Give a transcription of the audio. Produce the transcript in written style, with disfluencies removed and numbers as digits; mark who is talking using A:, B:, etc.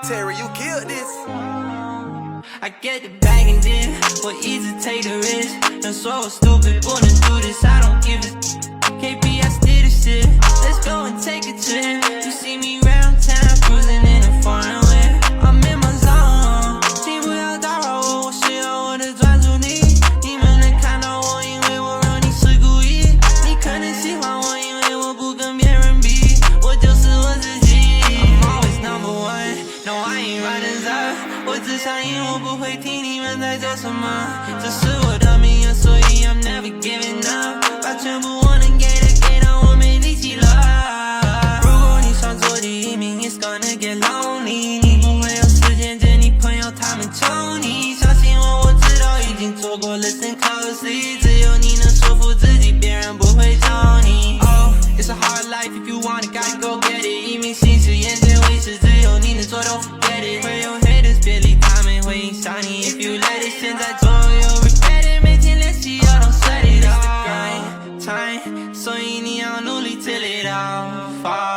A: Terry, you killed this.
B: I get the bag and then what easy take the risk. I'm so stupid, wanna do this, I don't give a KP, I still the shit. Let's go and take a trip. You see me round town, cruising in a foreign whip. I'm in my zone. 进不了打扰我，我需要我的专注力。你们能看到我，因为我让你是故意。你可能喜欢我，因为我不跟别人比，我就是我自己。I'm always number one, no I ain't runners up。我只想赢，我不会听你们在做什么。这是我的命运，所以 I'm never giving up。把全部我能给的给到我没力气了。如果你想做第一名 ，It's gonna get lonely。你不会有时间见你朋友，他们求你。相信我，我知道已经做过 ，Listen closely。只有你能说服自己，别人不会教你。Oh, it's a hard life if you want it, gotta go get it。一鸣心事，眼见为实，只有你能做，Don't forget it。会有 haters，别理他们，会影响你。If you let it， 现在做有 regret it。每天练习要don't sweat it。It's the grind time，所以你要努力 till it all fall。